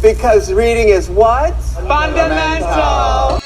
Because reading is what? Fundamental.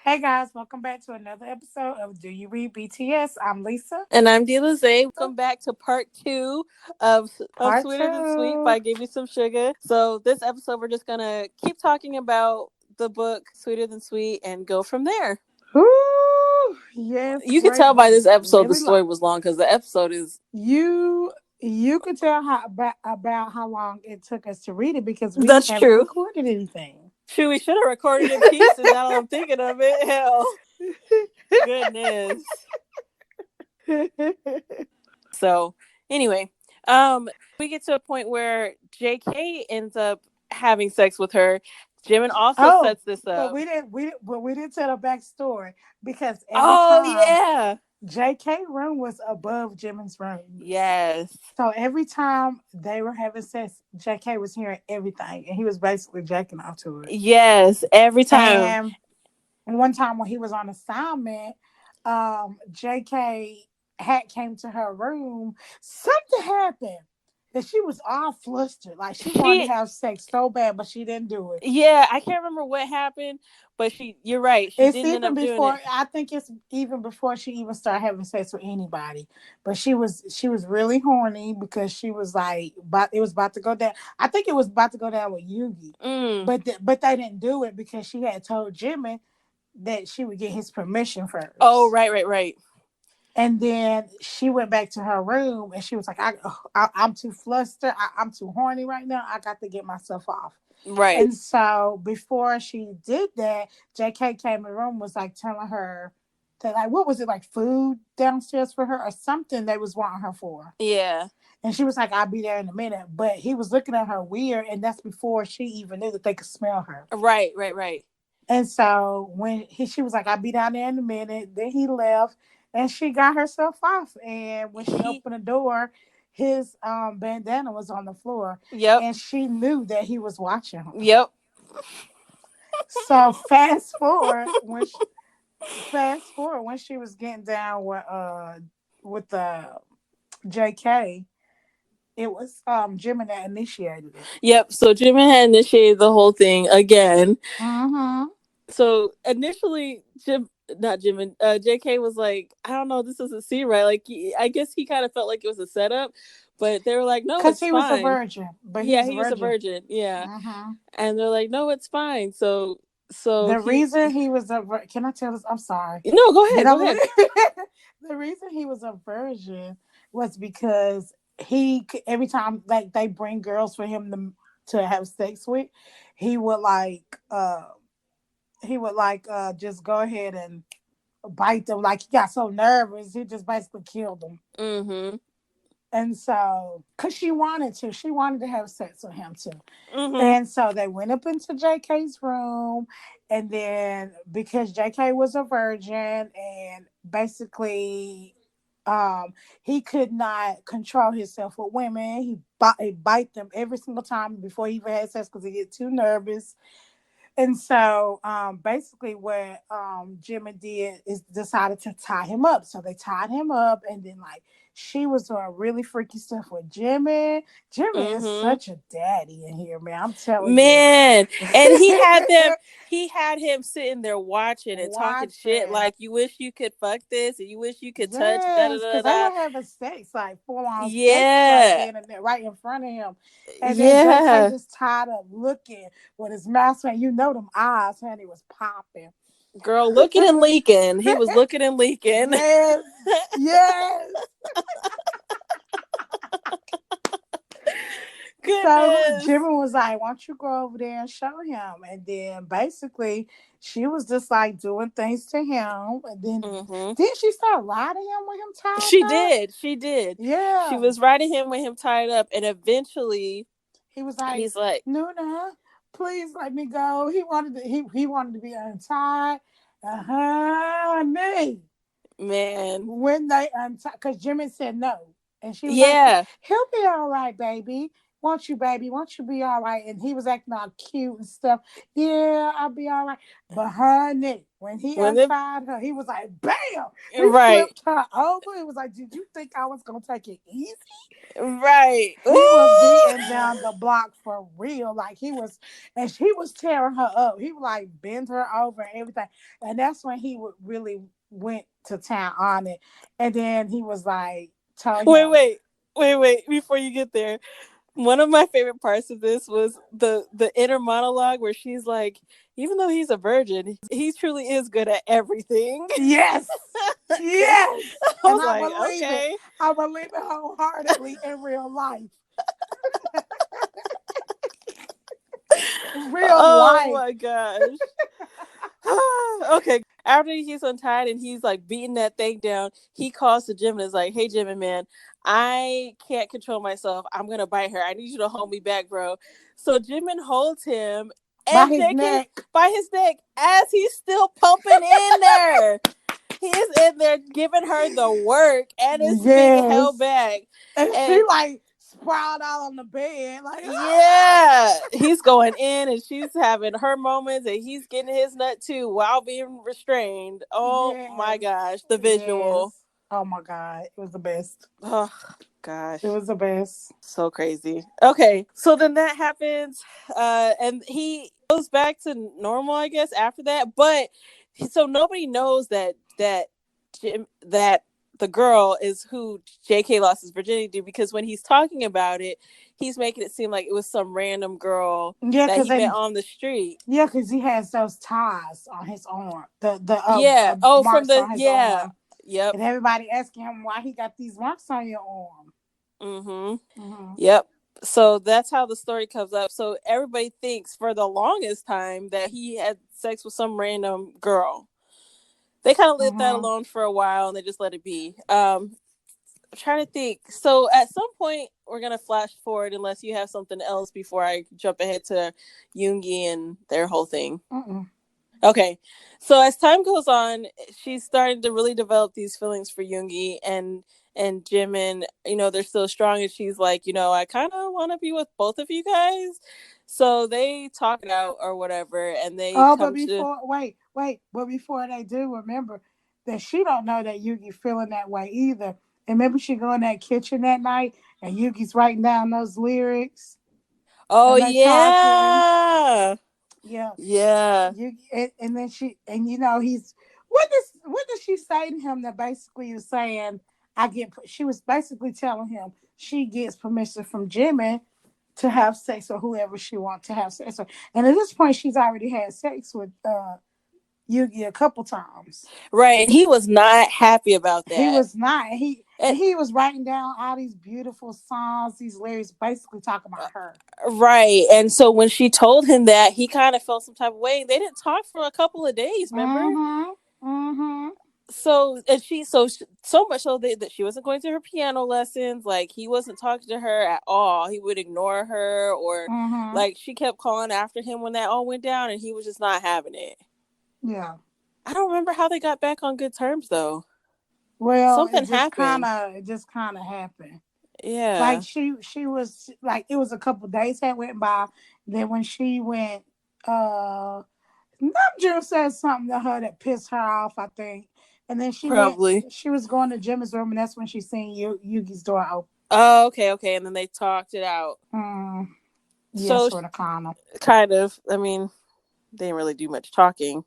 Hey guys, welcome back to another episode of Do You Read BTS? I'm Lisa. And I'm Zay. Welcome back to part 2 of Part Sweeter Than Sweet 2. by Gimmesumsuga. So this episode, we're just going to keep talking about the book Sweeter Than Sweet and go from there. Ooh, yes. You can tell by this episode really the story was long because the episode is... You could tell about how long it took us to read it because we That's haven't true. recorded anything. True, we should have recorded in pieces now that I'm thinking of it. Hell. Goodness. So, anyway, we get to a point where JK ends up having sex with her. Jimin also sets this up. But we didn't tell the backstory because every time JK room was above Jimin's room. Yes. So every time they were having sex, JK was hearing everything, and he was basically jacking off to it. Yes, every time. And one time when he was on assignment, JK came to her room. Something happened that she was all flustered, like she wanted to have sex so bad, but she didn't do it. Yeah, I can't remember what happened, but you're right. She didn't end up doing it. I think it's even before she even started having sex with anybody. But she was really horny because she was like, it was about to go down. I think it was about to go down with Yugi. But they didn't do it because she had told Jimmy that she would get his permission first. Oh, right. And then she went back to her room and she was like, I'm too flustered. I'm too horny right now. I got to get myself off. Right. And so before she did that, JK came in the room, was like telling her that, like, what was it, like food downstairs for her or something they was wanting her for. Yeah. And she was like, I'll be there in a minute. But he was looking at her weird, and that's before she even knew that they could smell her. Right. And so when she was like, I'll be down there in a minute, then he left. And she got herself off. And when she opened the door, his bandana was on the floor. Yep. And she knew that he was watching her. Yep. So fast forward when she was getting down with the JK, it was Jimin that initiated it. Yep. So Jimin had initiated the whole thing again. Mm-hmm. So initially, JK was like, I don't know, this doesn't seem right. Like, I guess he kind of felt like it was a setup, but they were like, no, it's fine. Because he was a virgin. But he was a virgin. Yeah. Mm-hmm. And they're like, no, it's fine. So the reason he was a virgin, can I tell this? I'm sorry. No, go ahead. The reason he was a virgin was because every time like they bring girls for him to have sex with, he would just go ahead and bite them. Like, he got so nervous, he just basically killed them. Mm-hmm. And so, because she wanted to have sex with him too. Mm-hmm. And so they went up into JK's room, and then because JK was a virgin and basically he could not control himself with women, he bite them every single time before he even had sex because he get too nervous. And so basically what Jimmy did is decided to tie him up. So they tied him up, and then like she was doing really freaky stuff with Jimmy. Jimmy is such a daddy in here, man. I'm telling you. Man. And he had him sitting there watching and talking shit like, you wish you could fuck this and you wish you could touch because they were having sex, like full on sex right in front of him. And then JK just tied up looking with his mouth, and you know them eyes, honey, was popping. Girl, looking and leaking. He was looking and leaking. Yes. So Jimmy was like, why don't you go over there and show him? And then basically she was just like doing things to him. And then didn't she start riding him with him tied up? She did. Yeah. She was riding him with him tied up, and eventually he's like, Nuna, please let me go. He wanted to be untied. Me. Man. When they untied, because Jimmy said no. And she was like, Yeah. he'll be all right, baby. Won't you, baby? Won't you be all right? And he was acting all cute and stuff. Yeah, I'll be all right. But honey, when he When they untied her, he was like, bam! He right. flipped her over. He was like, did you think I was going to take it easy? Right. He was Ooh. beating down the block for real. Like he was, and she was tearing her up. He would like bend her over and everything. And that's when he would really went to town on it. And then he was like, told Wait, him, wait. Wait, before you get there. One of my favorite parts of this was the inner monologue where she's like, even though he's a virgin, he truly is good at everything. yes, yes. I And was like, okay. I believe it wholeheartedly in real life. Real Oh life. my gosh. Okay. After he's untied and he's like beating that thing down, he calls to Jim and is like, hey, Jim, man, I can't control myself. I'm going to bite her. I need you to hold me back, bro. So Jimin holds him By and his JK neck. by his neck as he's still pumping in there. He is in there giving her the work and it's being held Yes. back. And she And like sprawled out on the bed. Like, yeah, he's going in and she's having her moments and he's getting his nut too while being restrained. Oh my yes. gosh, the visual. Yes. Oh my God. It was the best. Oh gosh, It was the best. so crazy. Okay, so then that happens, and he goes back to normal, I guess, after that. But so nobody knows that the girl is who JK lost his virginity to, because when he's talking about it, he's making it seem like it was some random girl Yeah, that because he met on the street. yeah, because he has those ties on his arm, Yeah. Oh, from marks the on his yeah. arm, Yep. and everybody asking him why he got these marks on your arm. Mm-hmm. Mm-hmm. Yep. So that's how the story comes up. So everybody thinks for the longest time that he had sex with some random girl. They kind of let that Mm-hmm. alone for a while and they just let it be. I'm trying to think. So at some point we're gonna flash forward unless you have something else before I jump ahead to Yoongi and their whole thing. Mm-mm. Okay. So as time goes on, she's starting to really develop these feelings for Yoongi and Jim, and they're still strong, and she's like, I kind of want to be with both of you guys. So they talk it out or whatever, and they Oh, but come to before but before they do, remember that she don't know that Yugi feeling that way either. And maybe she go in that kitchen that night and Yugi's writing down those lyrics oh and they talking. yeah. Yeah. Yeah. You and then she and he's what does she say to him that basically is saying she was basically telling him she gets permission from Jimmy to have sex with whoever she wants to have sex with. And at this point she's already had sex with Yugi a couple times. Right. And he was not happy about He that. was not. And He was writing down all these beautiful songs, these lyrics, basically talking about her. right. And so when she told him that, he kind of felt some type of way. They didn't talk for a couple of days, remember? Mm-hmm. Mm-hmm. So and so much so that she wasn't going to her piano lessons. Like he wasn't talking to her at all. He would ignore her, or Mm-hmm. like she kept calling after him when that all went down, and he was just not having it. Yeah. I don't remember how they got back on good terms though. Well, Something happened. it just kind of happened. Like Yeah. she was like it was a couple days that went by. Then when she went, Namjoon said something to her that pissed her off, I think. And then she went. Probably. She was going to Jimmy's room, and that's when she seen Yugi's door open. Oh, okay. And then they talked it out. Yes, So for the corner. kind of. I mean, they didn't really do much talking,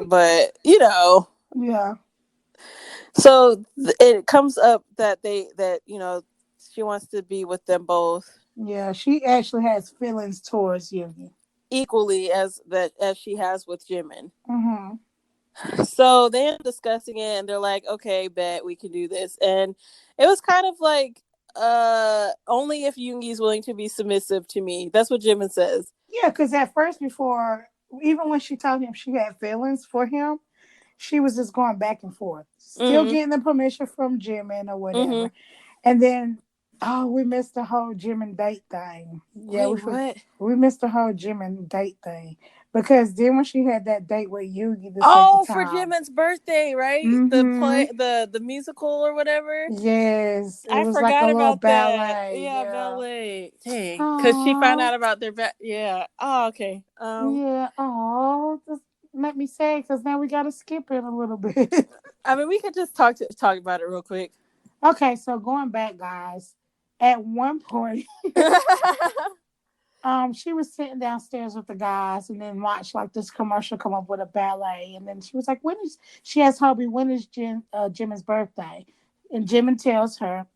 but Yeah. So it comes up that she wants to be with them both Yeah, she actually has feelings towards Yugi. equally as she has with Jimin. Mm-hmm. So they end up discussing it and they're like, okay, bet we can do this. And it was kind of like, only if Yoongi's willing to be submissive to me. That's what Jimin says. Yeah, because at first, even when she told him she had feelings for him, she was just going back and forth, still Mm-hmm. getting the permission from Jimin or Mm-hmm. whatever. And then Oh, we missed the whole gym and date thing. Yeah, Wait, what? we missed the whole gym and date thing because then when she had that date with Yugi the second Oh, for time. Jimin's birthday, right? The Mm-hmm. play, the musical or whatever. Yes, it I was like a forgot little about that. ballet. Yeah, Yeah. ballet. Dang, because she found Oh, out about their yeah. Oh, okay. yeah. Oh, this make me sad because now we got to skip it a little bit. I mean, we could just talk about it real quick. Okay, so going back, guys, at one point, she was sitting downstairs with the guys and then watched like this commercial come up with a ballet. And then she was like, she asked Hobie, when is Jimin's birthday? And Jimin tells her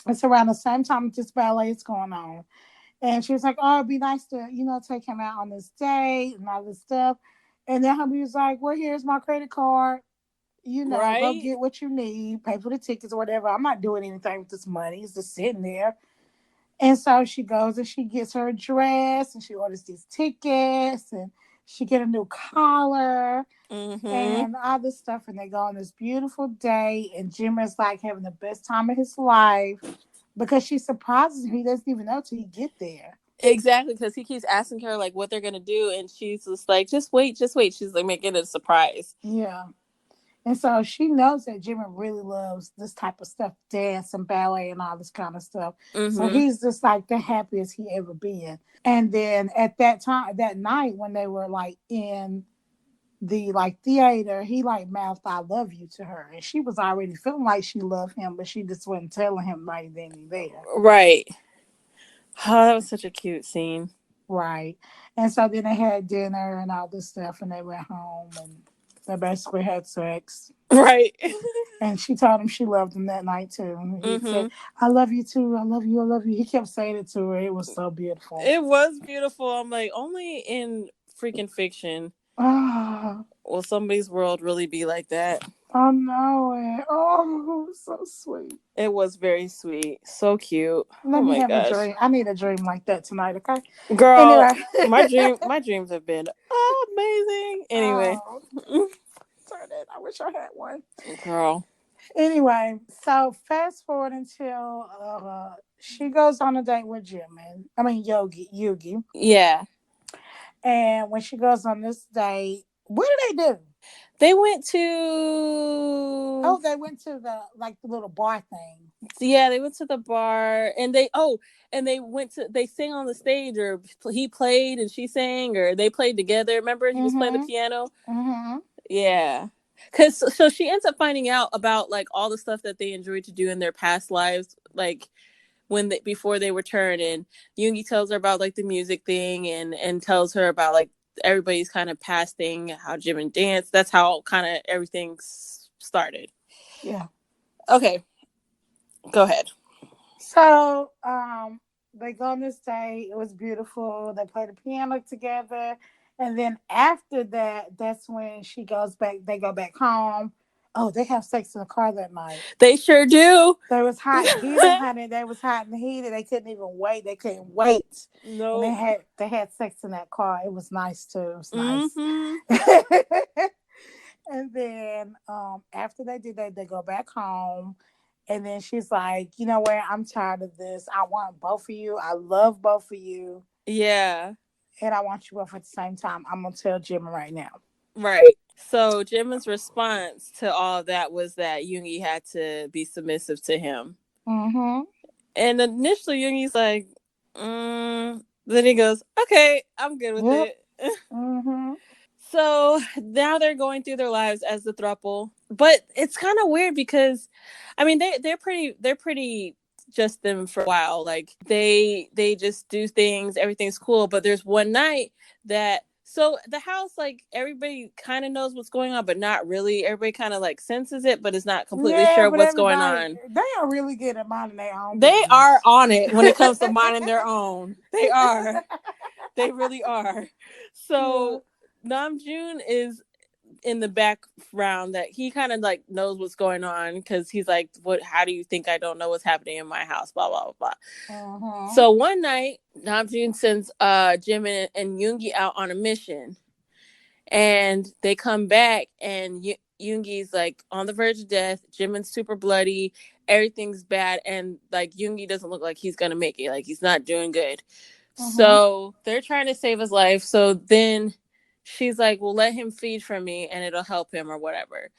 it's around the same time this ballet is going on. And she was like, oh, it'd be nice to, take him out on this date and all this stuff. And then Hubby was like, well, here's my credit card. Go Right? get what you need, pay for the tickets or whatever. I'm not doing anything with this money. It's just sitting there. And so she goes and she gets her a dress and she orders these tickets and she get a new collar Mm-hmm. and all this stuff. And they go on this beautiful day. And Jim is like having the best time of his life because she surprises him. He doesn't even know till he get there. Exactly, because he keeps asking her like what they're gonna do, and she's just like, just wait, just wait. She's like making it a surprise. Yeah. And so she knows that Jimmy really loves this type of stuff, dance and ballet and all this kind of stuff. So Mm-hmm. he's just like the happiest he ever been. And then at that time, that night when they were like in the like theater, he like mouthed "I love you" to her, and she was already feeling like she loved him, but she just wasn't telling him right then and there. Right. Oh, that was such a cute scene. Right. And so then they had dinner and all this stuff, and they went home and they basically had sex. Right. And she told him she loved him that night too. And he said, Mm-hmm. I love you too. I love you. I love you. He kept saying it to her. It was so beautiful. It was beautiful. I'm like, only in freaking fiction Ah, will somebody's world really be like that. I know it. Oh, so sweet. It was very sweet. So cute. Let Oh me my have a gosh. dream. I need a dream like that tonight, okay? Girl, Anyway. my dreams have been amazing. Anyway. Oh, darn it. I wish I had one. Girl. Anyway, so fast forward until she goes on a date with Jimin. I mean Yugi. Yeah. And when she goes on this date, what do they do? They went to Oh, they went to the little bar thing. yeah, they went to the bar and they went to they sang on the stage, or he played and she sang, or they played together. Remember he was playing the Mm-hmm. piano? Mm-hmm. Yeah. Cause so she ends up finding out about like all the stuff that they enjoyed to do in their past lives, like when they before they return, and Yoongi tells her about like the music thing, and tells her about like everybody's kind of past thing, how Jimin danced. That's how kind of everything started. Yeah. Okay, go ahead. So they go on this date. It was beautiful. They play the piano together. And then after that, that's when she goes back, they go back home. Oh, they have sex in the car that night. They sure do. They was hot and heated, honey. They was hot and heated. They couldn't even wait. They couldn't wait. And Nope. they had sex in that car. It was nice too. It was nice. Mm-hmm. And then after they did that, they go back home. And then she's like, you know what? I'm tired of this. I want both of you. I love both of you. Yeah. And I want you both at the same time. I'm gonna tell Jim right now. Right. So Jimin's response to all of that was that Yoongi had to be submissive to him. Mm-hmm. And initially Yoongi's like, then he goes, okay, I'm good with Yep. it. Mm-hmm. So now they're going through their lives as the throuple, but it's kind of weird because, I mean, they're pretty just them for a while. Like they just do things, everything's cool. But there's one night that so the house, like everybody kind of knows what's going on, but not really. Everybody kind of like senses it, but is not completely Yeah, sure but what's going everybody, on. they are really good at minding their own They business. are on it when it comes to minding their own. They are. They really are. So Namjoon is in the background, that he kind of like knows what's going on, because he's like, what, how do you think I don't know what's happening in my house, blah blah blah blah. Uh-huh. So one night Namjoon sends Jimin and Yoongi out on a mission, and they come back and Yoongi's like on the verge of death. Jimin's super bloody, everything's bad, and like Yoongi doesn't look like he's gonna make it. Like he's not doing good. So they're trying to save his life. So then she's like, "Well, let him feed from me, and it'll help him or whatever."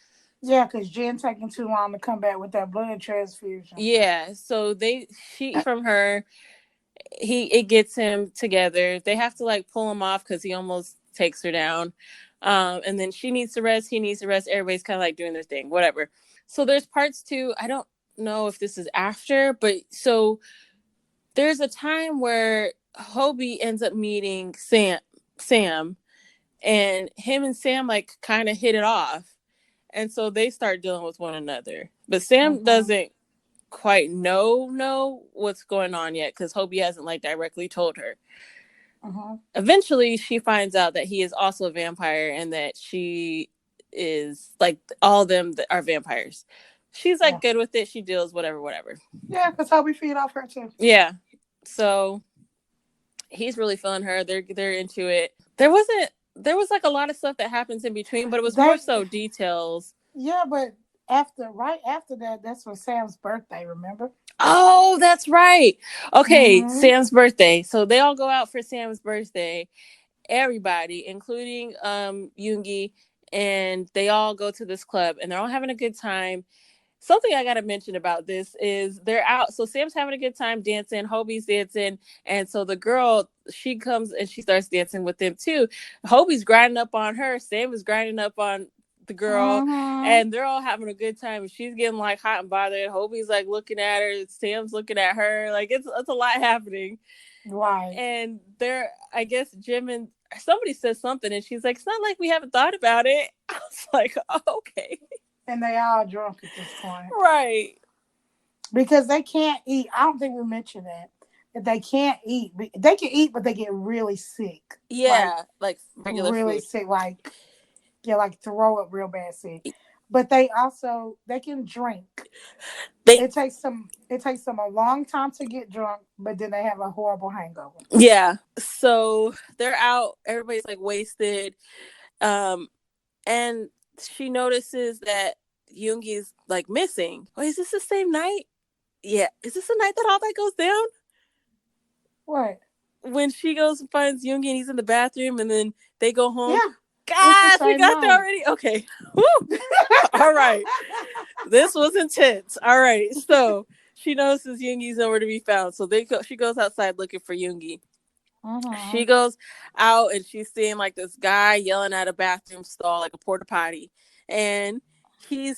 Yeah, because Jen taking too long to come back with that blood transfusion. Yeah. So they cheat from her. It gets him together. They have to like pull him off because he almost takes her down. And then she needs to rest. He needs to rest. Everybody's kind of like doing their thing, whatever. So there's parts two. I don't know if this is after, but so there's a time where Hobie ends up meeting Sam, and him and Sam like kind of hit it off, and so they start dealing with one another. But Sam doesn't quite know what's going on yet because Hobie hasn't like directly told her. Eventually, she finds out that he is also a vampire and that she is like all of them that are vampires. She's like good with it. She deals whatever. Yeah, because Hobie feed off her too. Yeah, so he's really feeling her. They're into it. There was like a lot of stuff that happens in between, but it was more so details. Yeah, but right after that, that's for Sam's birthday, remember? Oh, that's right. Okay, Sam's birthday. So they all go out for Sam's birthday. Everybody, including Yoongi, and they all go to this club and they're all having a good time. Something I gotta mention about this is they're out. So Sam's having a good time dancing, Hobie's dancing, and so the girl, she comes and she starts dancing with them too. Hobie's grinding up on her, Sam is grinding up on the girl, and they're all having a good time. And she's getting like hot and bothered. Hobie's like looking at her, Sam's looking at her. Like it's a lot happening. Right. And they're, I guess Jim and somebody says something, and she's like, "It's not like we haven't thought about it." I was like, oh, okay. And they all drunk at this point. Right. Because they can't eat. I don't think we mentioned that. That they can't eat. They can eat, but they get really sick. Yeah, like regular really food. Sick, like throw up real bad sick. But they can drink. It takes them a long time to get drunk, but then they have a horrible hangover. Yeah. So they're out, everybody's like wasted. And she notices that Yoongi's like missing. Oh, is this the same night? Yeah. Is this the night that all that goes down? What? When she goes and finds Yoongi and he's in the bathroom and then they go home. Yeah. Gosh, we got there already? Okay. Woo. All right. This was intense. All right. So she notices Yoongi's nowhere to be found. So she goes outside looking for Yoongi. She goes out and she's seeing like this guy yelling at a bathroom stall, like a porta potty. And she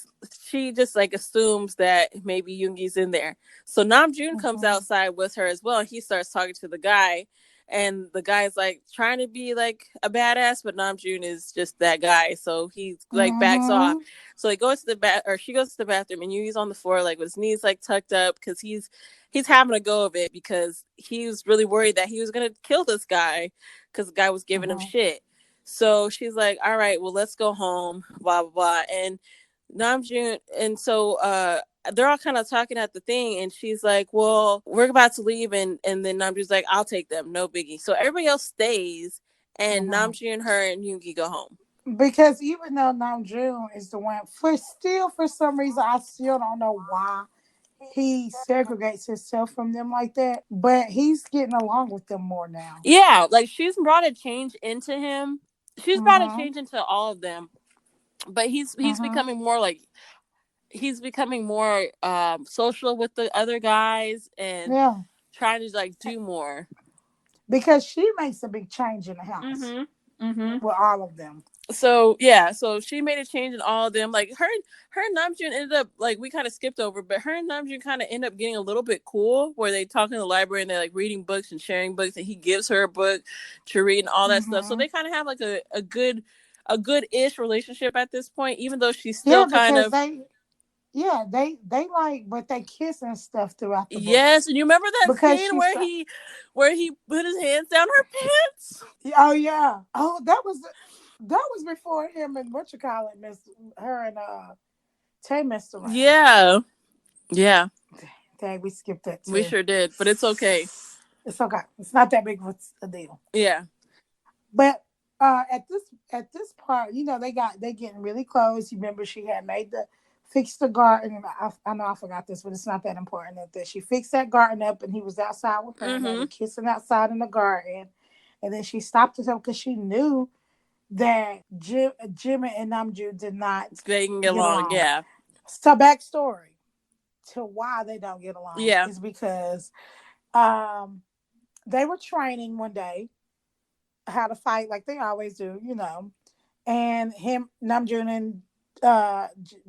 just like assumes that maybe Yoongi's in there. So Namjoon comes outside with her as well. And he starts talking to the guy. And the guy's like trying to be like a badass, but Namjoon is just that guy. So he like backs off. So he goes to she goes to the bathroom and Yoongi's on the floor like with his knees like tucked up because he's having a go of it because he was really worried that he was gonna kill this guy because the guy was giving him shit. So she's like, all right, well, let's go home, blah blah blah. And Namjoon, and so they're all kind of talking at the thing, and she's like, well, we're about to leave, and then Namjoon's like, I'll take them, no biggie. So everybody else stays, and Namjoon, her, and Yoongi go home. Because even though Namjoon is the one, for some reason, I still don't know why he segregates himself from them like that, but he's getting along with them more now. Yeah, like she's brought a change into him. She's brought a change into all of them, but he's becoming more like social with the other guys and trying to like do more. Because she makes a big change in the house with all of them. So yeah, so she made a change in all of them. Like her and Namjoon ended up like we kind of skipped over, but her and Namjoon kind of end up getting a little bit cool where they talk in the library and they're like reading books and sharing books, and he gives her a book to read and all that stuff. So they kind of have like a good-ish relationship at this point, even though she's still kind of they like, but they kiss and stuff throughout the book. Yes, and you remember that scene where he put his hands down her pants? Oh yeah. Oh, that was before him and her and Tay messed around. Yeah. Dang, we skipped that too. We sure did, but it's okay. It's okay. It's not that big of a deal. Yeah. But at this part, they're getting really close. You remember she had made the fixed the garden. I know I forgot this, but it's not that important. That she fixed that garden up, and he was outside with her, and they were kissing outside in the garden. And then she stopped herself because she knew that Jim and Namjoon did not get along. Yeah. So backstory to why they don't get along is because they were training one day how to fight like they always do, and Namjoon and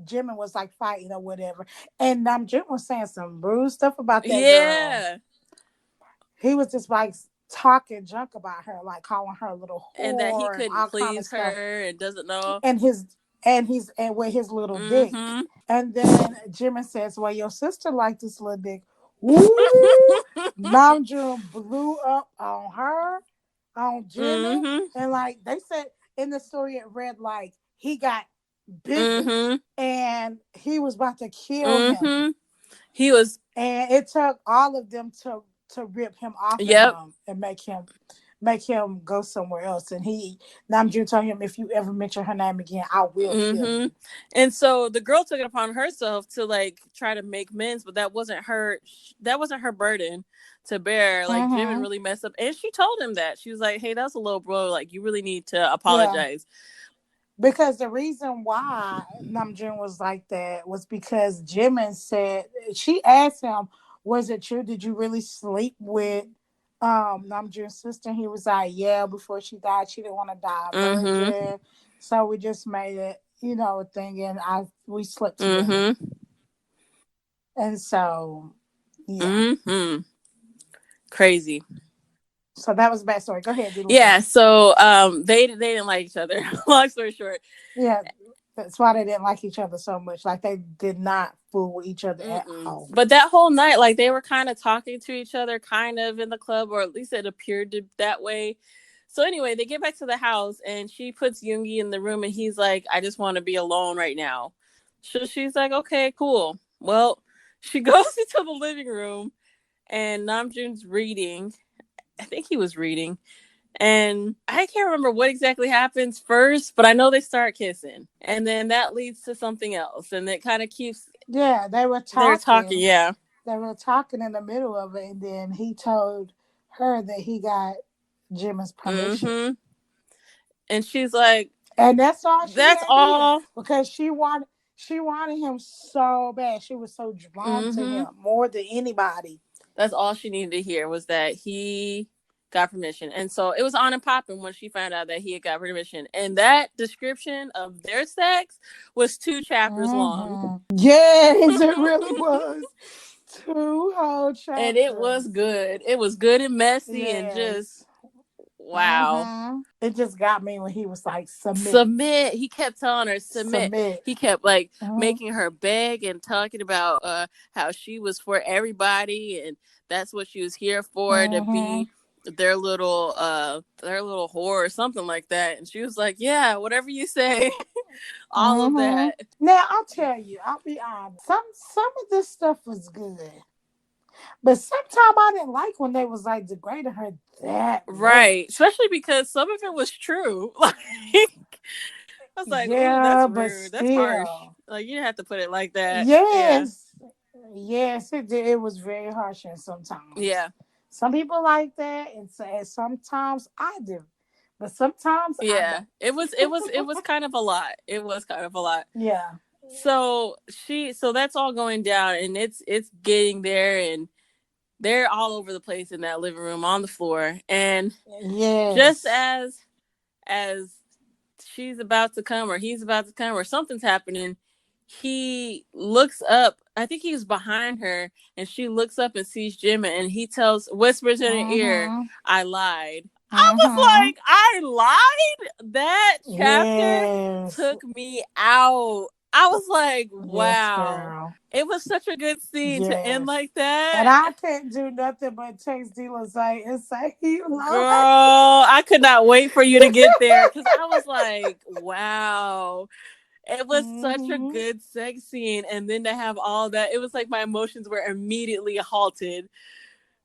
Jimin was like fighting or whatever, and Namjoon was saying some rude stuff about that girl. He was just like talking junk about her, like calling her a little whore and that he couldn't and all please kind of stuff. her and doesn't know. And he's with his little dick. And then Jimin says, "Well, your sister liked this little dick." Woo! Namjoon blew up on her, on Jimin, and like they said in the story, it read like he got bigger and he was about to kill him. He was, and it took all of them to rip him off of him and make him go somewhere else. And Namjoon told him, "If you ever mention her name again, I will kill you." And so the girl took it upon herself to like try to make amends, but that wasn't her burden to bear. Like Jimin really messed up, and she told him that. She was like, "Hey, that's a little bro. Like, you really need to apologize." Because the reason why Namjoon was like that was because Jimin said, she asked him, "Was it true? Did you really sleep with Namjoon's sister?" He was like, "Yeah, before she died, she didn't want to die a virgin. So we just made it, a thing, and we slept together." And so, crazy. So that was a bad story. Go ahead. So they didn't like each other. Long story short. Yeah, that's why they didn't like each other so much. Like they did not fool with each other at all. But that whole night, like they were kind of talking to each other, kind of in the club, or at least it appeared that way. So anyway, they get back to the house, and she puts Yoongi in the room, and he's like, "I just want to be alone right now." So she's like, "Okay, cool." Well, she goes into the living room, and Namjoon's reading. I think he was reading. And I can't remember what exactly happens first, but I know they start kissing. And then that leads to something else. And it kind of keeps... Yeah, they were talking. They're talking, yeah. They were talking in the middle of it. And then he told her that he got Jimin's permission. And she's like... And that's all she That's all. Because she wanted him so bad. She was so drawn to him more than anybody. That's all she needed to hear, was that he got permission. And so it was on and popping when she found out that he had got permission. And that description of their sex was 2 chapters long. Yes, it really was. 2 whole chapters. And it was good. It was good and messy and just... Wow. It just got me when he was like, submit. He kept telling her submit. He kept like making her beg and talking about how she was for everybody, and that's what she was here for, to be their little whore or something like that. And she was like, "Yeah, whatever you say." All of that. Now I'll tell you, I'll be honest. Some of this stuff was good. But sometimes I didn't like when they was like degrading her that much. Especially because some of it was true. Like, I was like, "Yeah, that's rude. That's harsh." Like, you didn't have to put it like that. Yes, it did. It was very harsh, and sometimes, some people like that, and sometimes I do, but sometimes, I don't. it was kind of a lot. It was kind of a lot. Yeah. So that's all going down, and it's getting there, and they're all over the place in that living room on the floor. And just as she's about to come, or he's about to come, or something's happening, he looks up. I think he's behind her, and she looks up and sees Jim, and he whispers in her ear, "I lied." I was like, "I lied?" That chapter took me out. I was like, wow. It was such a good scene to end like that. And I couldn't do nothing but text D-Lizay and say he lied. Girl, I could not wait for you to get there, because I was like, wow. It was such a good sex scene. And then to have all that, it was like my emotions were immediately halted.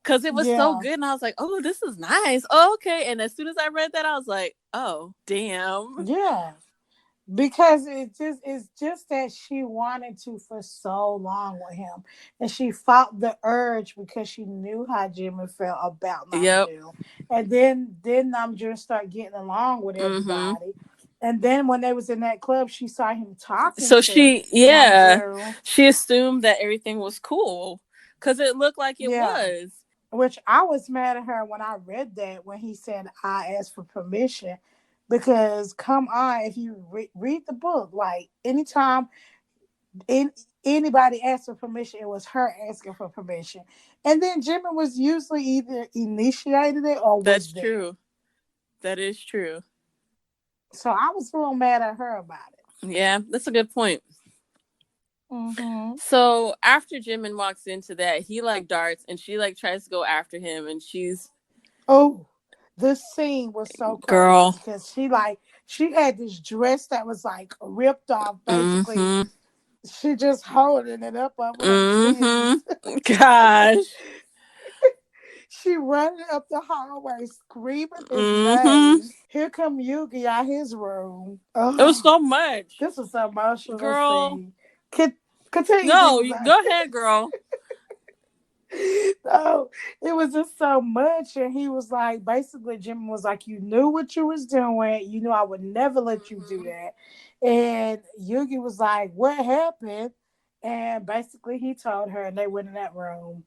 Because it was so good. And I was like, oh, this is nice. Oh, okay. And as soon as I read that, I was like, oh, damn. Yeah. because it's just that she wanted to for so long with him, and she fought the urge because she knew how Jimmy felt about Yep. Namjoon, and then Namjoon started getting along with Mm-hmm. everybody, and then when they was in that club, she saw him talking So to yeah, Namjoon. she assumed that everything was cool because it looked like it Yeah, was. which I was mad at her when I read that when he said I asked for permission. Because come on, if you read the book, like anytime in, anybody asked for permission, it was her asking for permission. And then Jimmy was usually either initiated it or That's was there. true. That is true. So I was a little mad at her about it. Yeah, that's a good point. Mm-hmm. So after Jimin walks into that, he like darts and she like tries to go after him and she's Oh, this scene was so crazy girl. because she had this dress that was like ripped off basically. Mm-hmm. She just holding it up over her titties. Mm-hmm. Gosh. She running up the hallway screaming his Mm-hmm. name. Here come Yugi out his room. It was Oh, so much. this was an emotional Girl. scene. Continue, No, Gimmesumsuga. go ahead, girl. No, it was just so much, and he was like, basically, Jimmy was like, "You knew what you was doing. You knew I would never let you do Mm-hmm. that." And Yugi was like, "What happened?" And basically, he told her, and they went in that room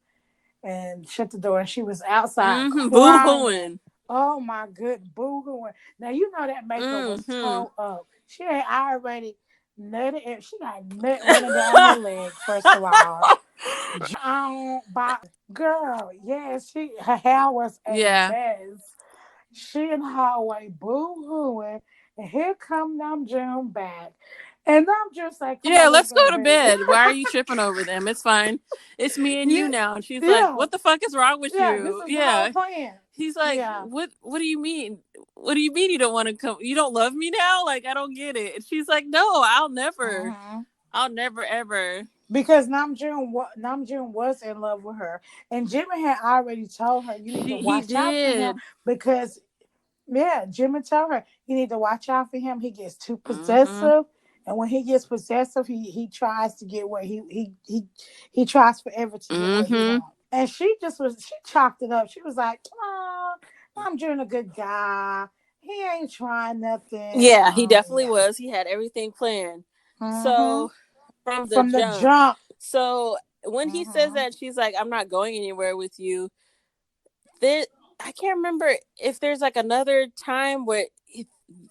and shut the door, and she was outside Mm-hmm. crying. Boo-hooing. Oh my good boo hooing. Now you know that makeup was Mm-hmm. torn up. She had already nutted and she got nut running down her leg, first of all. On by girl, yeah, her hair was a Yeah. mess. She in the hallway boo hooing, and here come Namjoon back. And I'm just like, come Yeah, on, let's let's go to go to bed. bed. Why are you tripping over them? It's fine. It's me and you Yeah, now. And she's like, yeah, what the fuck is wrong with yeah. This you? is the whole Yeah. plan. He's like, Yeah. what do you mean? What do you mean you don't want to come? You don't love me now? Like, I don't get it. And she's like, no, I'll never. Mm-hmm. I'll never ever. Because Namjoon was in love with her, and Jimmy had already told her you need to He watch out for him did. because yeah, Jimmy told her you need to watch out for him. He gets too Mm-hmm. possessive, and when he gets possessive, he tries to get what he tries forever to get what he Mm-hmm. wants. And she chalked it up. She was like, "Oh, I'm doing a good guy. He ain't trying nothing." Yeah, he definitely Yeah. was. He had everything planned. Mm-hmm. So from the From the jump. jump. So when he says Mm-hmm. that, she's like, I'm not going anywhere with you. There, I can't remember if there's like another time where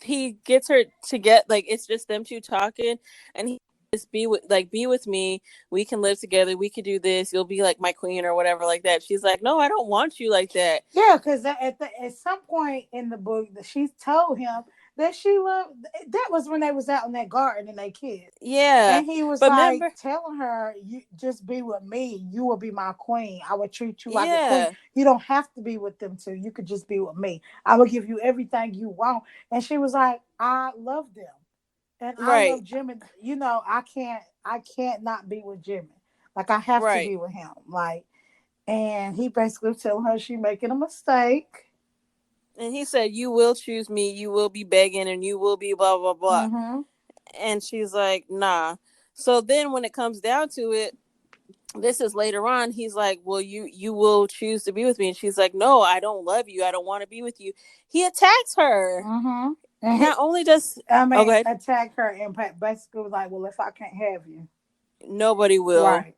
he gets her to get like it's just them two talking, and he just be with me. We can live together. We can do this. You'll be like my queen or whatever like that. She's like, no, I don't want you like that. Yeah, because at some point in the book, she told him that she loved. That was when they was out in that garden and they kissed, Yeah, and he was but like remember, telling her, "You just be with me. You will be my queen. I will treat you like a queen. yeah, You don't have to be with them two. You could just be with me. I will give you everything you want." And she was like, "I love them, and I right, love Jimmy. You know, I can't not be with Jimmy. Like I have to right. be with him. Like." And he basically telling her she making a mistake. And he said, "You will choose me. You will be begging, and you will be blah blah blah." Mm-hmm. And she's like, "Nah." So then, when it comes down to it, this is later on. He's like, "Well, you will choose to be with me," and she's like, "No, I don't love you. I don't want to be with you." He attacks her. Mm-hmm. And Not only does okay, attack her and basically was like, well, if I can't have you, nobody will. right?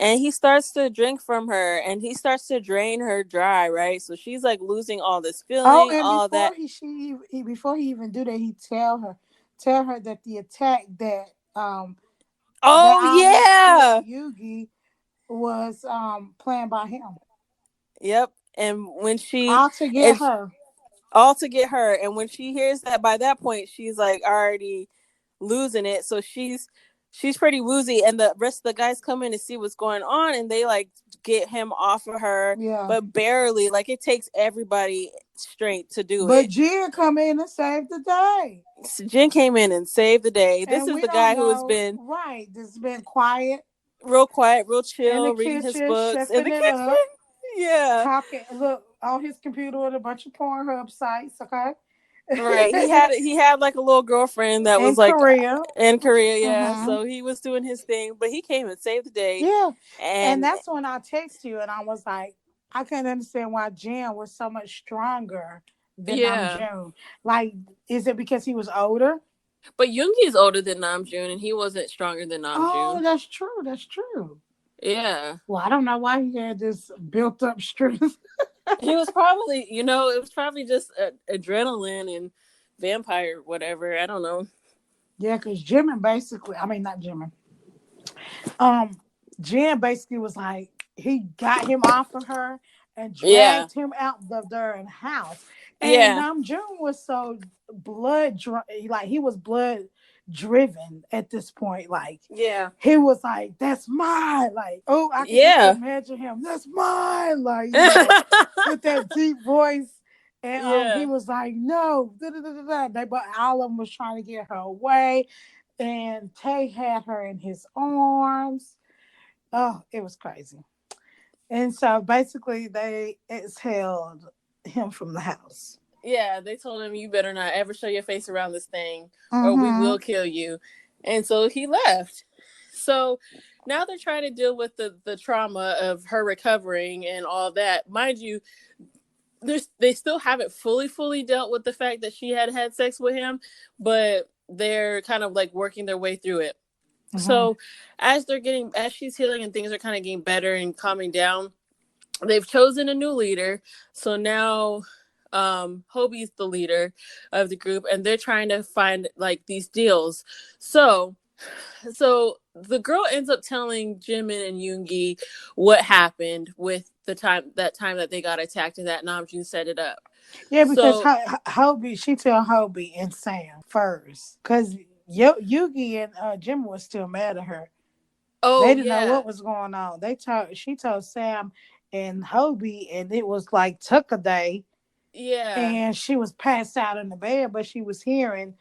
And he starts to drink from her, and he starts to drain her dry. Right, so she's like losing all this Oh, feeling, and all before that. before he even do that, he tell her that the attack that Oh almost killed yeah, Yugi was planned by him, yep. And when she all to get and her. all to get her. And when she hears that, by that point, she's like already losing it. So she's pretty woozy, and the rest of the guys come in to see what's going on, and they like get him off of her, Yeah, but barely. Like it takes everybody strength to do but it. Jin come in and save the day. So Jen came in and saved the day. This And is we the don't guy who has know, been right? This has been quiet real quiet, real in the chill, reading his kitchen, books in chefing the it up, kitchen. Yeah. talking. Look on his computer with a bunch of Pornhub sites, okay? Right. He had like a little girlfriend that In was like Korea. in Korea, yeah. Hmm. So he was doing his thing, but he came and saved the day. Yeah. And And that's when I text you and I was like, I couldn't understand why Jen was so much stronger than yeah. Namjoon. Like, is it because he was older? But Yoongi is older than Namjoon and he wasn't stronger than Oh, Namjoon. that's true. That's true. Yeah. Well, I don't know why he had this built up strength. He was probably, it was probably just adrenaline and vampire whatever. I don't know. Yeah, because Jimin basically, I mean, not Jimin. um Jen basically was like he got him off of her and Yeah. dragged him out the darn house. And Yeah. Namjoon was so like he was blood driven at this point. Like Yeah. he was like, "That's mine." Like, oh, I could just Yeah. imagine him. That's mine. Like with that deep voice. And he yeah. was like, "No." Da, da, da, da, da. They, but all of them was trying to get her away and Tay had her in his arms. Oh, it was crazy. And so basically, they exhaled him from the house. Yeah, they told him you better not ever show your face around this thing or we Mm-hmm. will kill you. And so he left. So now they're trying to deal with the trauma of her recovering and all that. Mind you, they still haven't fully dealt with the fact that she had sex with him, but they're kind of like working their way through it. Mm-hmm. So as she's healing and things are kind of getting better and calming down, they've chosen a new leader. So now Hobie's the leader of the group and they're trying to find like these deals. So the girl ends up telling Jimin and Yoongi what happened with the time that they got attacked and that Namjoon set it up. Yeah, because So Hobie, she tell Hobie and Sam first, because Yugi and Jim was still mad at her. They oh didn't know yeah. what was going on. She told Sam and Hobie, and it was like took a day, Yeah. and she was passed out in the bed, but she was hearing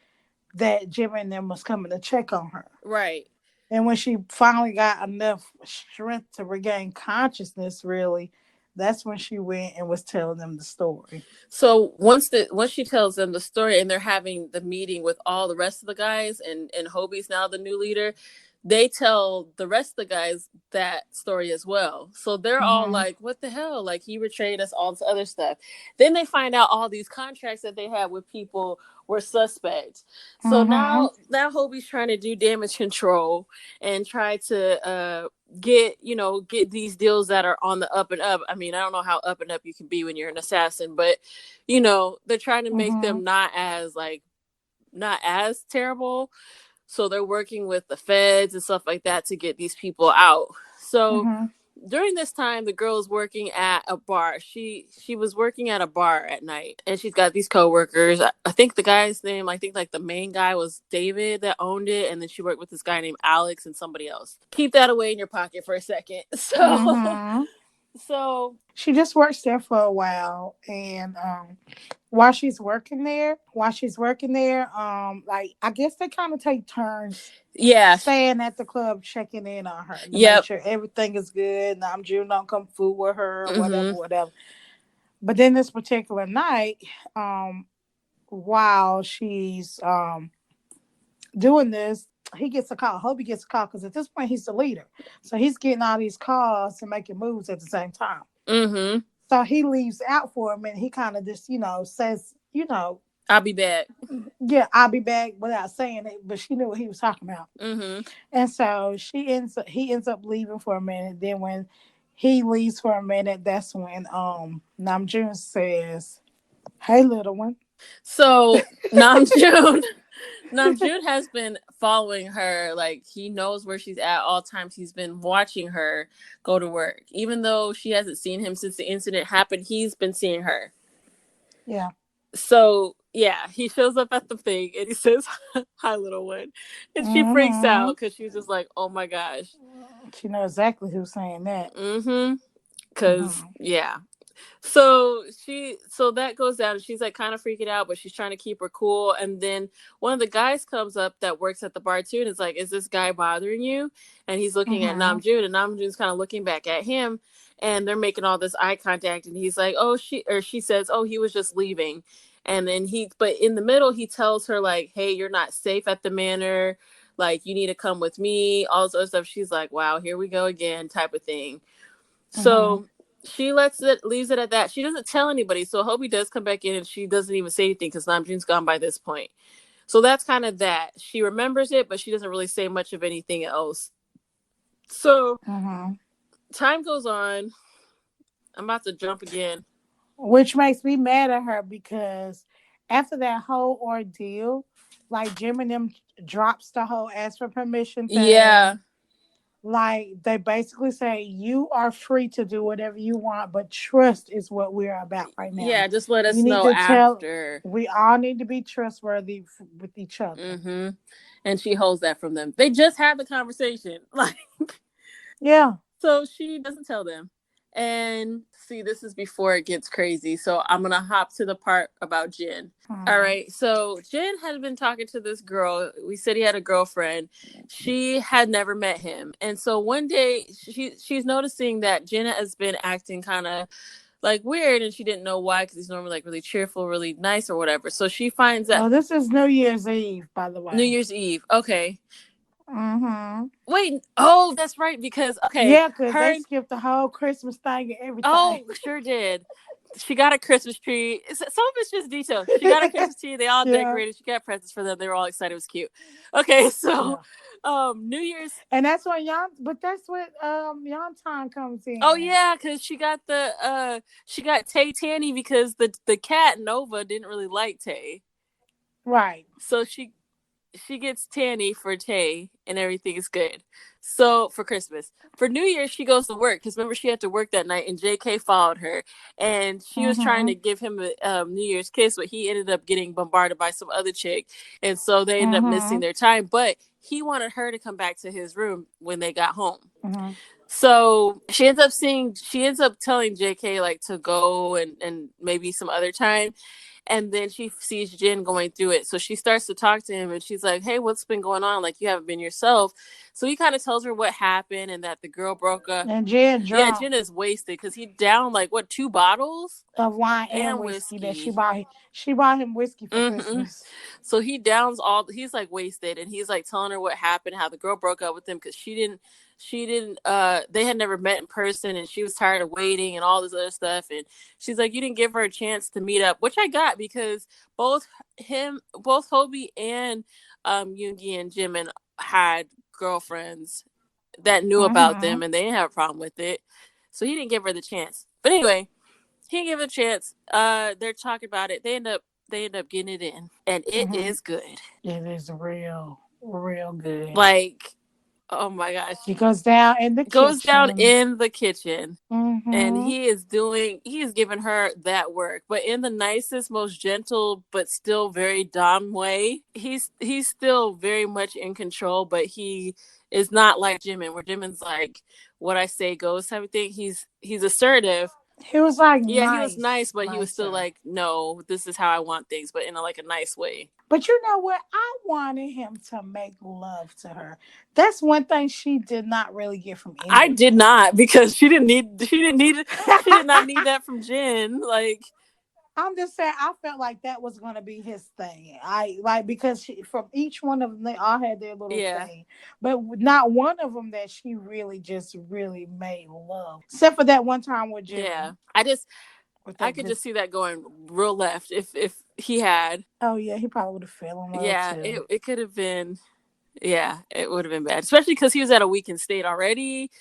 that Jim and them was coming to check on her. Right. And when she finally got enough strength to regain consciousness, really, that's when she went and was telling them the story. So once she tells them the story and they're having the meeting with all the rest of the guys and Hobie's now the new leader, they tell the rest of the guys that story as well. So they're all Mm-hmm. like, "What the hell? Like he betrayed us, all this other stuff." Then they find out all these contracts that they had with people were suspect. So Mm-hmm. now Hobie's trying to do damage control and try to get these deals that are on the up and up. I mean, I don't know how up and up you can be when you're an assassin, but they're trying to make Mm-hmm. them not as terrible. So they're working with the feds and stuff like that to get these people out. So Mm-hmm. during this time, the girl is working at a bar. She was working at a bar at night, and she's got these coworkers. I think the guy's name, I think like the main guy was David that owned it, and then she worked with this guy named Alex and somebody else. Keep that away in your pocket for a second. So, Mm-hmm. so She just works there for a while, and while she's working there, like I guess they kind of take turns yeah, staying at the club, checking in on her to make yep, sure everything is good. Now, June don't come fool with her, whatever, mm-hmm, whatever. But then this particular night, um, while she's doing this, he gets a call. Hobie gets a call because at this point he's the leader, so he's getting all these calls and making moves at the same time. mm-hmm. So he leaves out for a minute. He kind of just, says, I'll be back. yeah, I'll be back without saying it, but she knew what he was talking about. Mm-hmm. And so he ends up leaving for a minute. Then when he leaves for a minute, that's when Namjoon says, "Hey, little one." So Namjoon Namjoon has been following her. Like he knows where she's at all times. He's been watching her go to work, even though she hasn't seen him since the incident happened. He's been seeing her. Yeah. So yeah, he shows up at the thing and he says, "Hi, little one," and she freaks Mm-hmm. out because she's just like, "Oh my gosh." She knows exactly who's saying that. Mm-hmm. Because Mm-hmm. yeah. So that goes down and she's like kind of freaking out, but she's trying to keep her cool. And then one of the guys comes up that works at the bar too and is like, "Is this guy bothering you?" And he's looking at Mm-hmm. Namjoon and Namjoon's kind of looking back at him and they're making all this eye contact and he's like, "Oh," she says, "Oh, he was just leaving." And then but in the middle, he tells her like, hey, you're not safe at the manor. Like, you need to come with me, all this other stuff. She's like, wow, here we go again, type of thing. So she leaves it at that. She doesn't tell anybody. So Hobie does come back in and she doesn't even say anything because Namjoon's gone by this point. So that's kind of that. She remembers it, but she doesn't really say much of anything else. So time goes on. I'm about to jump again. Which makes me mad at her because after that whole ordeal, like Jim and them drops the whole ask for permission thing. Yeah. Like they basically say you are free to do whatever you want, but trust is what we're about right now. Yeah, just let us you need know to after. We all need to be trustworthy with each other. Mm-hmm. And she holds that from them. They just had the conversation. Like, yeah. So she doesn't tell them. And see, this is before it gets crazy. So I'm going to hop to the part about Jin. All right. So Jin had been talking to this girl. We said he had a girlfriend. She had never met him. And so one day she's noticing that Jin has been acting kind of like weird, and she didn't know why, because he's normally like really cheerful, really nice or whatever. So she finds that. Oh, this is New Year's Eve, by the way. New Year's Eve. Okay. Mm-hmm. Wait, oh, that's right, because yeah, because they skipped the whole Christmas thing and everything. Oh, sure did. She got a Christmas tree. Some of it's just details. She got a Christmas tree. They all decorated. She got presents for them. They were all excited. It was cute. Okay, so New Year's, and that's when that's what Time comes in. Oh yeah, because she got Tay Tanny because the cat Nova didn't really like Tay. Right. So she gets Tanny for Tay, and everything is good. So for Christmas, for New Year's, she goes to work because remember she had to work that night, and JK followed her, and she was trying to give him a New Year's kiss, but he ended up getting bombarded by some other chick, and so they ended up missing their time. But he wanted her to come back to his room when they got home. So she ends up telling JK like to go and maybe some other time. And then she sees Jin going through it. So she starts to talk to him and she's like, hey, what's been going on? Like, you haven't been yourself. So he kind of tells her what happened and that the girl broke up. And Jin dropped. Yeah, Jin is wasted because he downed like 2 bottles of wine and whiskey that she bought him whiskey for Christmas. So he downs he's like wasted, and he's like telling her what happened, how the girl broke up with him because she didn't they had never met in person, and she was tired of waiting and all this other stuff. And she's like, you didn't give her a chance to meet up, which I got because both Hobie and Yoongi and Jimin had girlfriends that knew about them, and they didn't have a problem with it. So he didn't give her the chance. But anyway, he didn't give it a chance. They're talking about it. They end up getting it in, and it is good. It is real good. Like, oh my gosh, he goes down in the kitchen, and he is giving her that work, but in the nicest, most gentle, but still very Dom way. He's still very much in control, but he is not like Jimin, where Jimin's like, what I say goes type of thing. He's assertive. He was like, he was nice, but he was still like, no, this is how I want things, but in a nice way. But you know what? I wanted him to make love to her. That's one thing she did not really get from anyone. I did not, because she did not need that from Jin. Like, I'm just saying, I felt like that was going to be his thing. Because from each one of them, they all had their little thing, but not one of them that she really made love, except for that one time with Jim. Yeah, I could just see that going real left if he had. Oh yeah, he probably would have fell in love too. It could have been. Yeah, it would have been bad, especially because he was at a weakened state already.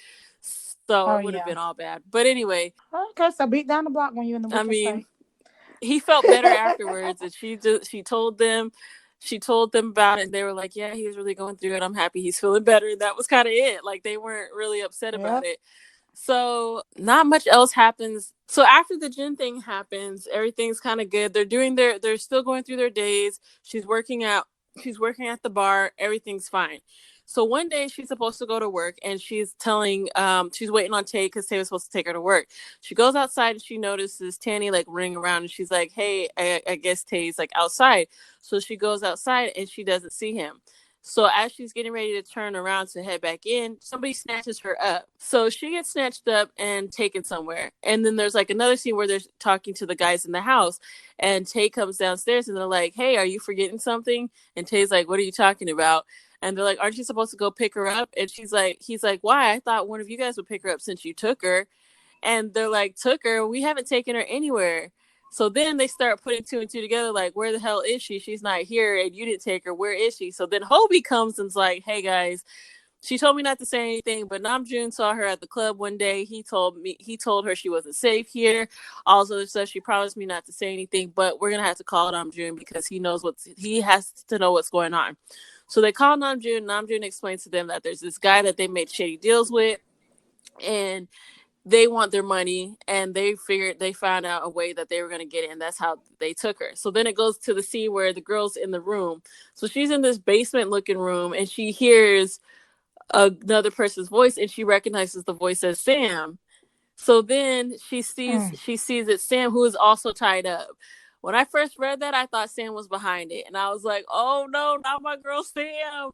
So it would have been all bad. But anyway. Okay, so beat down the block when you're in the weakened state. He felt better afterwards, and she told them about it, and they were like, yeah, he was really going through it. I'm happy he's feeling better. And that was kind of it. Like, they weren't really upset about it. So not much else happens. So after the Jin thing happens, everything's kind of good. They're still going through their days. She's working at the bar. Everything's fine. So one day she's supposed to go to work, and she's she's waiting on Tay because Tay was supposed to take her to work. She goes outside and she notices Tanny like running around, and she's like, hey, I guess Tay's like outside. So she goes outside and she doesn't see him. So as she's getting ready to turn around to head back in, somebody snatches her up. So she gets snatched up and taken somewhere. And then there's like another scene where they're talking to the guys in the house, and Tay comes downstairs and they're like, "Hey, are you forgetting something?" And Tay's like, "What are you talking about?" And they're like, "Aren't you supposed to go pick her up?" And he's like, "Why? I thought one of you guys would pick her up since you took her." And they're like, "Took her? We haven't taken her anywhere." So then they start putting two and two together, like, where the hell is she? She's not here, and you didn't take her. Where is she? So then Hobie comes and's like, "Hey guys, she told me not to say anything, but Namjoon saw her at the club one day. He told her she wasn't safe here. Also, says she promised me not to say anything, but we're gonna have to call Namjoon because he has to know what's going on." So they call Namjoon. Namjoon explains to them that there's this guy that they made shady deals with, and they want their money, and they found out a way that they were going to get it, and that's how they took her. So then it goes to the scene where the girl's in the room. So she's in this basement looking room, and she hears another person's voice, and she recognizes the voice as Sam. So then she sees it's Sam, who is also tied up. When I first read that, I thought Sam was behind it, and I was like, "Oh no, not my girl Sam!"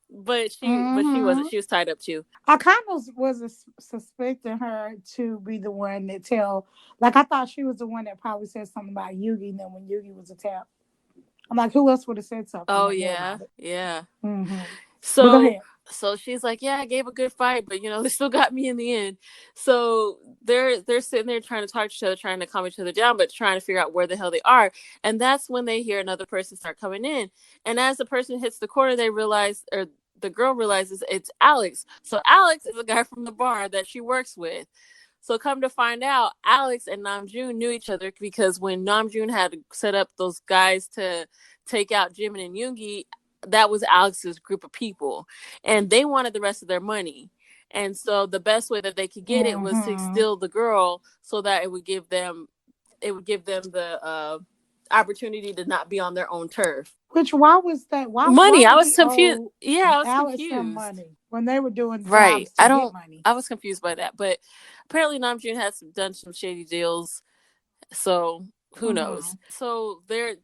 But she wasn't. She was tied up too. I kind of was suspecting her to be the one that tell. Like I thought she was the one that probably said something about Yugi. And then when Yugi was attacked, I'm like, who else would have said something? Oh yeah, yeah. Mm-hmm. So go ahead. So she's like, "Yeah, I gave a good fight, but they still got me in the end." So they're sitting there trying to talk to each other, trying to calm each other down, but trying to figure out where the hell they are. And that's when they hear another person start coming in. And as the person hits the corner, they realize, or the girl realizes, it's Alex. So Alex is a guy from the bar that she works with. So come to find out, Alex and Namjoon knew each other because when Namjoon had set up those guys to take out Jimin and Yoongi, that was Alex's group of people, and they wanted the rest of their money. And so the best way that they could get it was to steal the girl, so that it would give them the opportunity to not be on their own turf. Why was that? Money. I was confused. Yeah, I was Alex confused. Money when they were doing right. jobs to get money. I was confused by that, but apparently Namjoon has done some shady deals, so who knows? So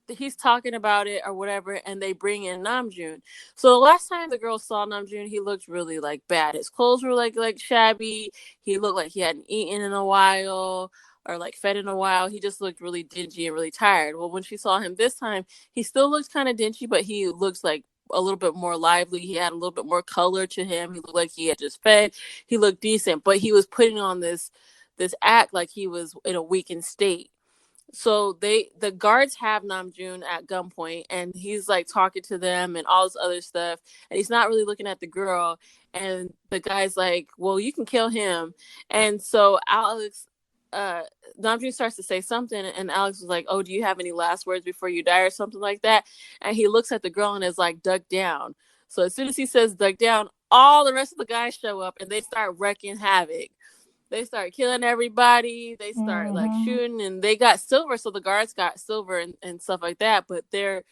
he's talking about it or whatever, and they bring in Namjoon. So the last time the girl saw Namjoon, he looked really like bad. His clothes were like shabby. He looked like he hadn't eaten in a while or like fed in a while. He just looked really dingy and really tired. Well, when she saw him this time, he still looked kind of dingy, but he looks like a little bit more lively. He had a little bit more color to him. He looked like he had just fed. He looked decent, but he was putting on this act like he was in a weakened state. So the guards have Namjoon at gunpoint, and he's like talking to them and all this other stuff, and he's not really looking at the girl. And the guy's like, "Well, you can kill him." And so Namjoon starts to say something, and Alex was like, "Oh, do you have any last words before you die," or something like that? And he looks at the girl and is like, "Duck down." So as soon as he says "duck down," all the rest of the guys show up and they start wreaking havoc. They start killing everybody. They start like shooting, and they got silver. So the guards got silver and stuff like that. But they're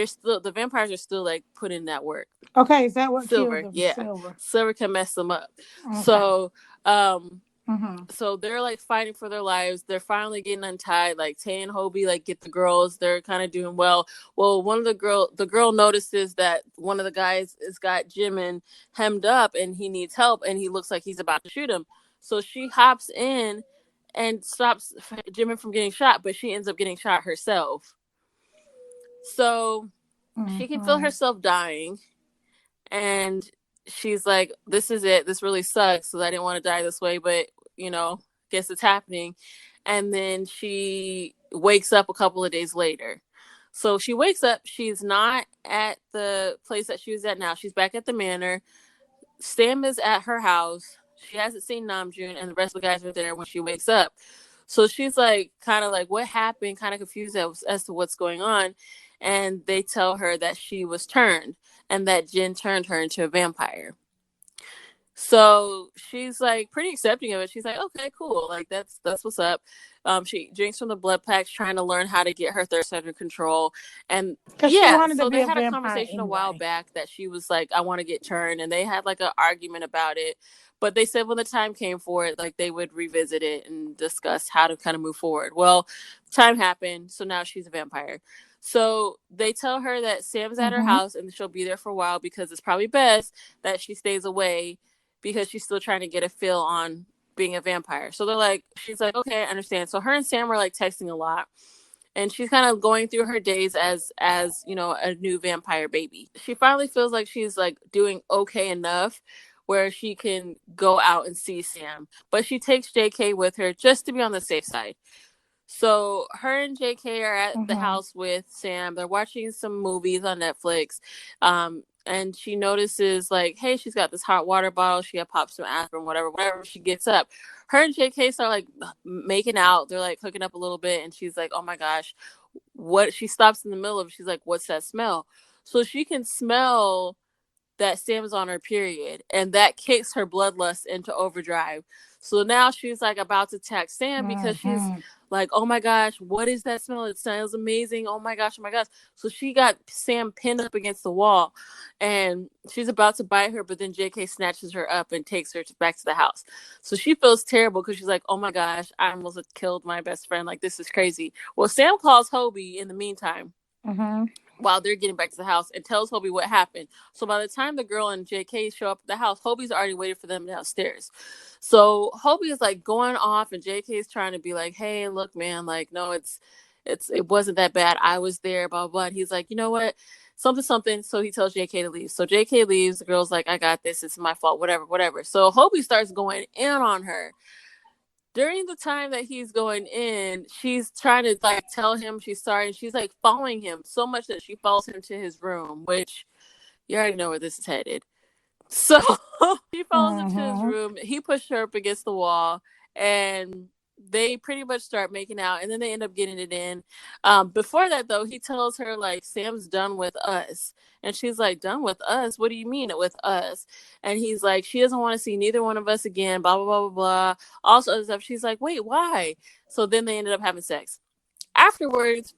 still, the vampires are still like putting that work. Okay, is that what silver? Killed them? Yeah, silver can mess them up. Okay. So so they're like fighting for their lives. They're finally getting untied. Like Tay and Hobie like get the girls. They're kind of doing well. Well, the girl notices that one of the guys has got Jimin hemmed up and he needs help, and he looks like he's about to shoot him. So she hops in and stops Jimin from getting shot, but she ends up getting shot herself. So she can feel herself dying, and she's like, "This is it. This really sucks, because I didn't want to die this way, but guess it's happening." And then she wakes up a couple of days later. So she wakes up. She's not at the place that she was at now. She's back at the manor. Sam is at her house. She hasn't seen Namjoon, and the rest of the guys are there when she wakes up. So she's like, kind of like, what happened? Kind of confused as to what's going on. And they tell her that she was turned, and that Jin turned her into a vampire. So she's like pretty accepting of it. She's like, okay, cool. Like that's what's up. She drinks from the blood packs, trying to learn how to get her thirst under control. And Because she yeah, wanted to so be they a had a vampire conversation a while anyway. back that she was like, I want to get turned. And they had like an argument about it. But they said when the time came for it, like they would revisit it and discuss how to kind of move forward. Well, time happened. So now she's a vampire. So they tell her that Sam's at her Mm-hmm. house and she'll be there for a while because it's probably best that she stays away because she's still trying to get a feel on being a vampire. So they're like, she's like, okay, I understand. So her and Sam are like texting a lot. And she's kind of going through her days as you know, a new vampire baby. She finally feels like she's like doing okay enough where she can go out and see Sam. But she takes JK with her just to be on the safe side. So her and JK are at the Mm-hmm. house with Sam. They're watching some movies on Netflix. And she notices like, hey, she's got this hot water bottle. She had popped some aspirin, whatever. She gets up. Her and JK start like making out. They're like hooking up a little bit, and she's like, oh my gosh, what? She stops in the middle of it. She's like, what's that smell? So she can smell that Sam's on her period, and that kicks her bloodlust into overdrive. So now she's like about to text Sam because she's Mm-hmm. like, oh my gosh, what is that smell? It smells amazing. Oh my gosh, oh my gosh. So she got Sam pinned up against the wall, and she's about to bite her, but then JK snatches her up and takes her back to the house. So she feels terrible because she's like, oh my gosh, I almost killed my best friend. Like, this is crazy. Well, Sam calls Hobie in the meantime Mm-hmm. while they're getting back to the house and tells Hobie what happened. So by the time the girl and JK show up at the house, Hobie's already waited for them downstairs. So Hobie is like going off, and JK is trying to be like, hey, look, man, like, no, it wasn't that bad. I was there, blah, blah, blah. And he's like, you know what? Something. So he tells JK to leave. So JK leaves. The girl's like, I got this. It's my fault. Whatever. So Hobie starts going in on her. During the time that he's going in, she's trying to like tell him she's sorry, and she's like following him so much that she follows him to his room, which you already know where this is headed. So she follows him to his Mm-hmm. room. He pushed her up against the wall, and they pretty much start making out, and then they end up getting it in. Before that, though, he tells her like, Sam's done with us, and she's like, done with us? What do you mean with us? And he's like, she doesn't want to see neither one of us again. Blah blah blah blah blah. Also other stuff. She's like, wait, why? So then they ended up having sex. Afterwards,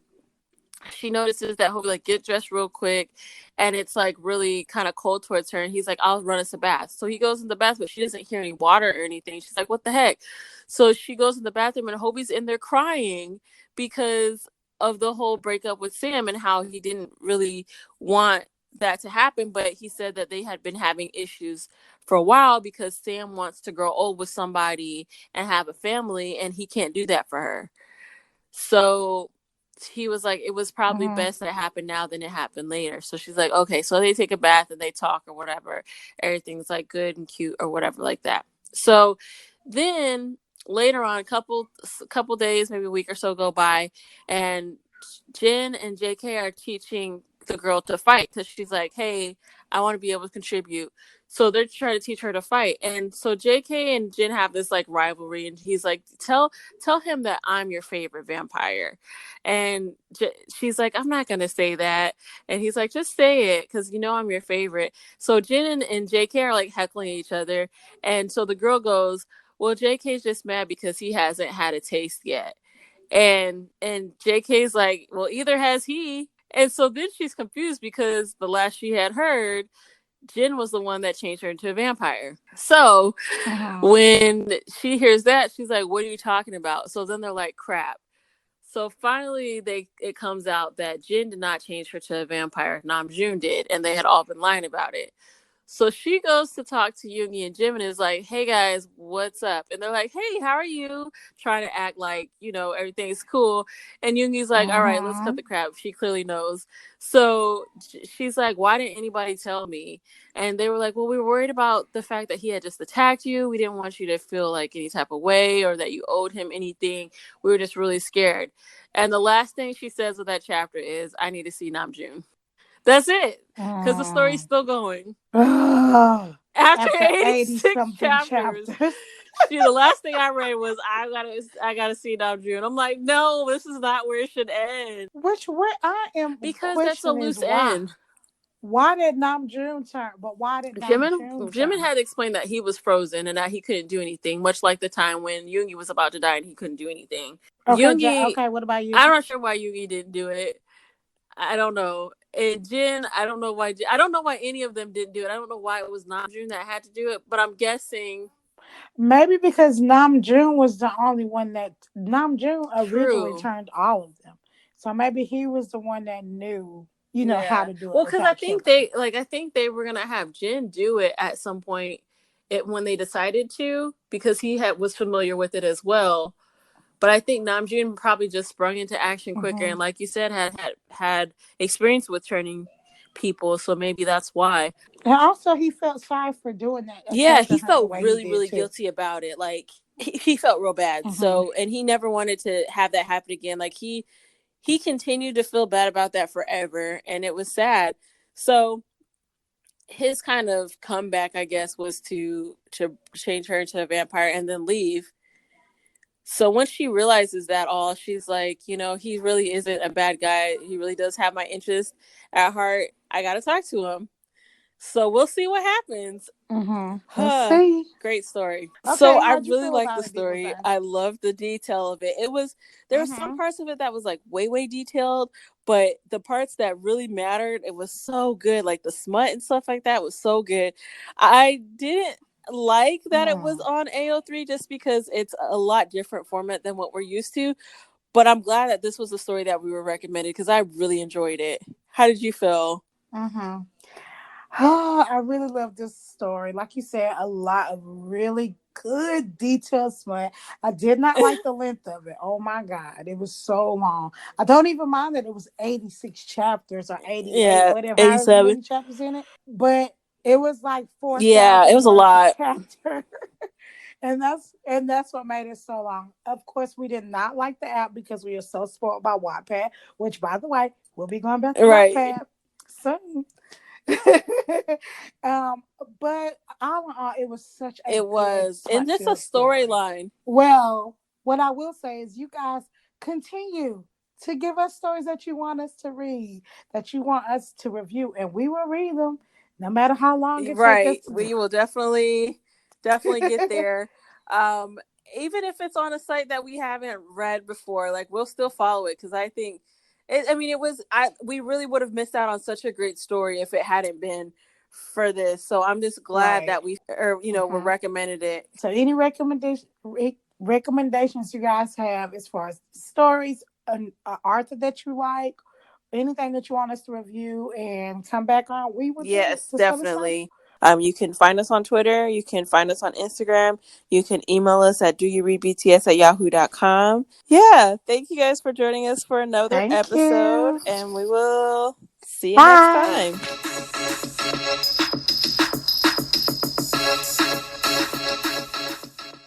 she notices that he'll like get dressed real quick, and it's like really kind of cold towards her, and he's like, I'll run us a bath. So he goes in the bath, but she doesn't hear any water or anything. She's like, what the heck? So she goes in the bathroom, and Hobie's in there crying because of the whole breakup with Sam and how he didn't really want that to happen, but he said that they had been having issues for a while because Sam wants to grow old with somebody and have a family, and he can't do that for her. So he was like, it was probably Mm-hmm. best that it happened now than it happened later. So she's like, okay. So they take a bath and they talk or whatever. Everything's like good and cute or whatever like that. So then later on, a couple days, maybe a week or so go by, and Jen and JK are teaching the girl to fight because she's like, hey, I want to be able to contribute. So they're trying to teach her to fight. And so JK and Jen have this like rivalry, and he's like, tell him that I'm your favorite vampire. And she's like, I'm not going to say that. And he's like, just say it because you know I'm your favorite. So Jen and JK are like heckling each other. And so the girl goes, well, JK's just mad because he hasn't had a taste yet. And JK's like, well, either has he. And so then she's confused because the last she had heard, Jen was the one that changed her into a vampire. So Mm-hmm. when she hears that, she's like, what are you talking about? So then they're like, crap. So finally, it comes out that Jen did not change her to a vampire. Namjoon did, and they had all been lying about it. So she goes to talk to Yoongi and Jim and is like, hey guys, what's up? And they're like, hey, how are you? Trying to act like, you know, everything's cool. And Yoongi's like, all right, let's cut the crap. She clearly knows. So she's like, why didn't anybody tell me? And they were like, well, we were worried about the fact that he had just attacked you. We didn't want you to feel like any type of way or that you owed him anything. We were just really scared. And the last thing she says with that chapter is, I need to see Namjoon. That's it. Because the story's Mm. still going. Ugh. After After 80 86 something chapters, chapters. the last thing I read was I gotta see Namjoon. I'm like, no, this is not where it should end. Which what I am Because that's a questioning is loose why. end. Why did Namjoon turn? But why did Namjoon Jimin turn? had explained that he was frozen and that he couldn't do anything, much like the time when Yoongi was about to die and he couldn't do anything. Okay, Yoongi, okay. What about you? I'm not sure why Yoongi didn't do it. I don't know. And Jin, I don't know why. I don't know why any of them didn't do it. I don't know why it was Namjoon that had to do it, but I'm guessing. Maybe because Namjoon was the only one that Namjoon originally True. turned all of them, so maybe he was the one that knew, how Yeah. to do it Well, because without killing. I think they were gonna have Jin do it at some point. When they decided to, because he was familiar with it as well. But I think Namjoon probably just sprung into action quicker, Mm-hmm. and like you said, had experience with turning people, so maybe that's why. And also, he felt sorry for doing that, Yeah, he attacking her the felt way he really, did really too. guilty about it. Like he felt real bad. Mm-hmm. So, and he never wanted to have that happen again. Like he continued to feel bad about that forever, and it was sad. So his kind of comeback, I guess, was to change her into a vampire and then leave. So once she realizes that all, she's like, he really isn't a bad guy. He really does have my interest at heart. I got to talk to him. So we'll see what happens. Mm-hmm. Let's see. Great story. So Okay, I how'd you really feel like the about it, Diva story. Vine? I loved the detail of it. There were some Mm-hmm. parts of it that was like way detailed, but the parts that really mattered, it was so good. Like the smut and stuff like that was so good. I didn't like that it was on AO3 just because it's a lot different format than what we're used to. But I'm glad that this was a story that we were recommended because I really enjoyed it. How did you feel? Mm-hmm. Oh, I really love this story. Like you said, a lot of really good detailed smut. I did not like the length of it. Oh my God. It was so long. I don't even mind that it was 86 chapters or 88, Yeah, whatever, however 87. many chapters in it. But it was like Yeah, it 4,000 was a words a lot. chapter. And that's what made it so long. Of course, we did not like the app because we are so spoiled by Wattpad, which by the way, we'll be going back to Right. Wattpad soon. um, but all in all, it was such a It good was. And just a smut-filled story. storyline. Well, what I will say is, you guys continue to give us stories that you want us to read, that you want us to review, and we will read them, no matter how long it takes us Right. to do We will definitely get it. there. Um, even if it's on a site that we haven't read before, like we'll still follow it because I think it was we really would have missed out on such a great story if it hadn't been for this. So I'm just glad Right. that were recommended it. So, any recommendations you guys have as far as stories, an author that you like, anything that you want us to review and come back on, we will do it. Yes, Just let us know. definitely. You can find us on Twitter. You can find us on Instagram. You can email us at doyoureadbts@yahoo.com. Yeah, thank you guys for joining us for another Thank episode, you. and we will see you next Bye. time.